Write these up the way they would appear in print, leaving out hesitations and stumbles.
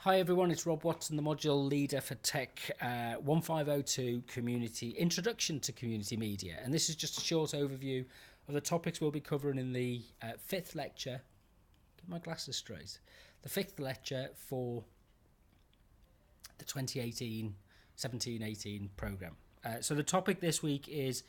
Hi everyone, it's Rob Watson, the module leader for TECH1502 Community Introduction to Community Media. And this is just a short overview of the topics we'll be covering in the fifth lecture. Get my glasses straight. The fifth lecture for the 2017-18 programme. So the topic this week is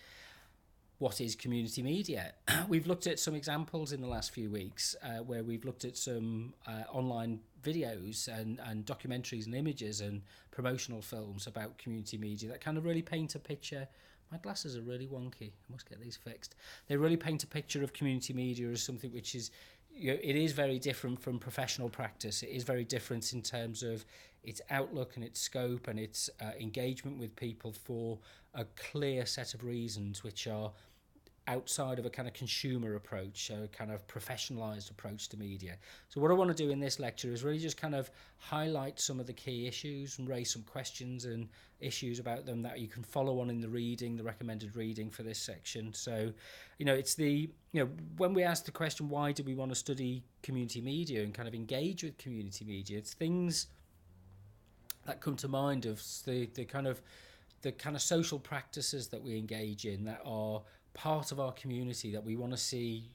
what is community media? We've looked at some examples in the last few weeks where we've looked at some online videos and documentaries and images and promotional films about community media that kind of really paint a picture. My glasses are really wonky. I must get these fixed. They really paint a picture of community media as something which is, it is very different from professional practice. It is very different in terms of its outlook and its scope and its engagement with people for a clear set of reasons which are outside of a kind of consumer approach, a kind of professionalised approach to media. So what I want to do in this lecture is really just kind of highlight some of the key issues and raise some questions and issues about them that you can follow on in the reading, the recommended reading for this section. So, it's when we ask the question, why do we want to study community media and kind of engage with community media, it's things that come to mind of the kind of social practices that we engage in that are part of our community that we want to see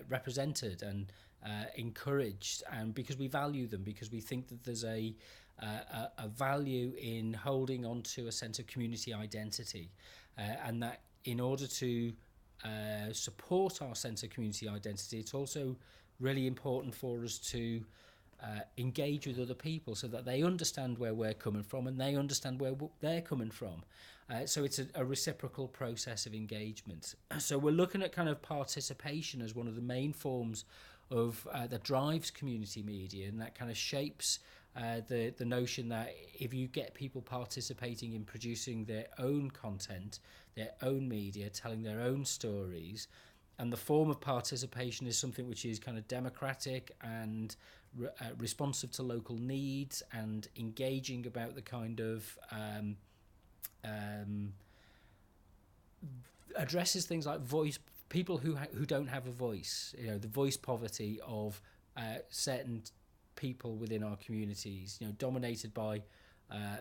represented and encouraged, and because we value them, because we think that there's a value in holding on to a sense of community identity, and that in order to support our sense of community identity, it's also really important for us to engage with other people so that they understand where we're coming from and they understand where they're coming from. So it's a reciprocal process of engagement. So we're looking at kind of participation as one of the main forms of that drives community media, and that kind of shapes the notion that if you get people participating in producing their own content, their own media, telling their own stories, and the form of participation is something which is kind of democratic and responsive to local needs and engaging about the kind of addresses things like people who don't have a voice, the voice poverty of certain people within our communities, dominated by a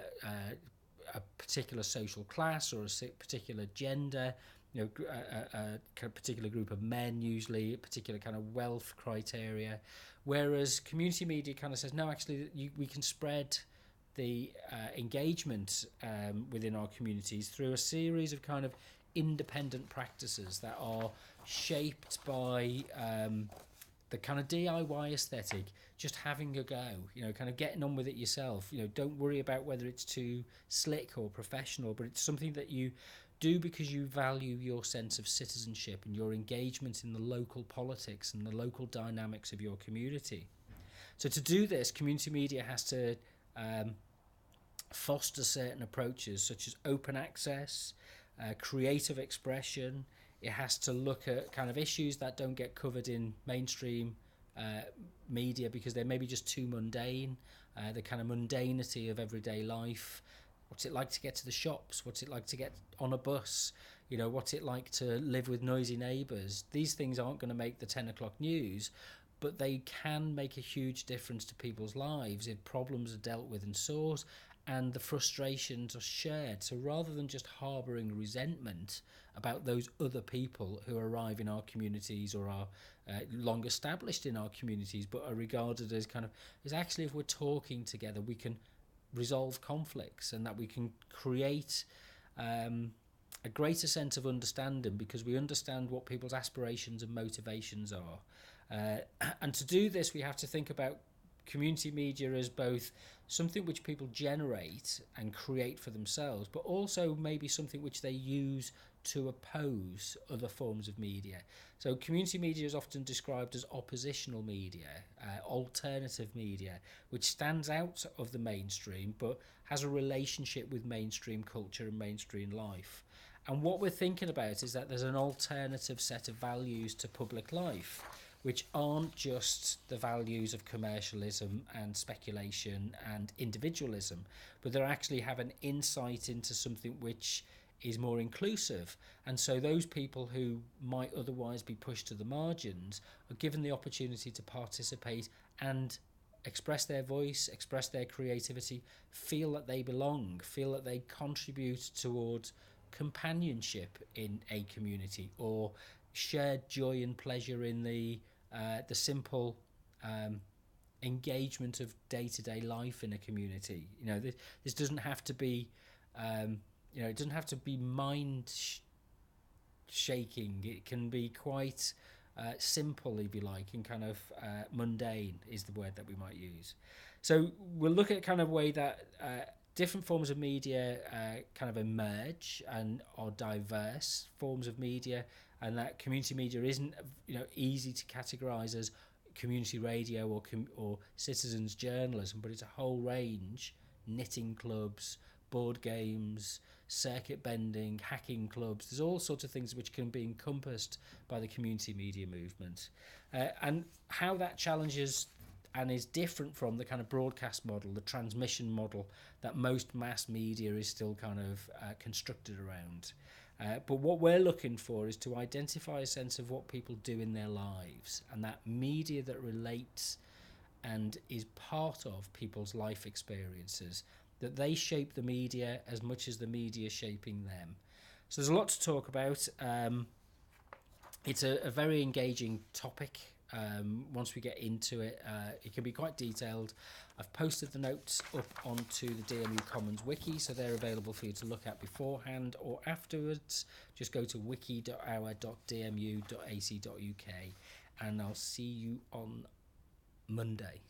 particular social class or a particular gender, a particular group of men, usually a particular kind of wealth criteria, whereas community media kind of says, no, actually we can spread the engagement within our communities through a series of kind of independent practices that are shaped by the kind of DIY aesthetic, just having a go, kind of getting on with it yourself. Don't worry about whether it's too slick or professional, but it's something that you do because you value your sense of citizenship and your engagement in the local politics and the local dynamics of your community. So to do this, community media has to foster certain approaches such as open access, creative expression. It has to look at kind of issues that don't get covered in mainstream media because they're maybe just too mundane, the kind of mundanity of everyday life. What's it like to get to the shops? What's it like to get on a bus? What's it like to live with noisy neighbours? These things aren't going to make the 10 o'clock news, but they can make a huge difference to people's lives if problems are dealt with and sought and the frustrations are shared. So rather than just harbouring resentment about those other people who arrive in our communities or are long established in our communities but are regarded as is actually, if we're talking together, we can resolve conflicts, and that we can create a greater sense of understanding because we understand what people's aspirations and motivations are. And to do this, we have to think about community media as both something which people generate and create for themselves, but also maybe something which they use to oppose other forms of media. So community media is often described as oppositional media, alternative media, which stands out of the mainstream but has a relationship with mainstream culture and mainstream life. And what we're thinking about is that there's an alternative set of values to public life, which aren't just the values of commercialism and speculation and individualism, but they actually have an insight into something which is more inclusive. And so those people who might otherwise be pushed to the margins are given the opportunity to participate and express their voice, express their creativity, feel that they belong, feel that they contribute towards companionship in a community, or shared joy and pleasure in the simple engagement of day-to-day life in a community. This doesn't have to be it doesn't have to be mind shaking. It can be quite simple, if you like, and kind of mundane is the word that we might use. So we'll look at kind of way that different forms of media kind of emerge and are diverse forms of media, and that community media isn't easy to categorize as community radio or citizens journalism, but it's a whole range: knitting clubs, board games, circuit bending, hacking clubs. There's all sorts of things which can be encompassed by the community media movement, and how that challenges and is different from the kind of broadcast model, the transmission model that most mass media is still kind of constructed around. But what we're looking for is to identify a sense of what people do in their lives, and that media that relates and is part of people's life experiences, that they shape the media as much as the media shaping them. So there's a lot to talk about. It's a very engaging topic. Once we get into it, it can be quite detailed. I've posted the notes up onto the DMU Commons wiki, so they're available for you to look at beforehand or afterwards. Just go to wiki.our.dmu.ac.uk, and I'll see you on Monday.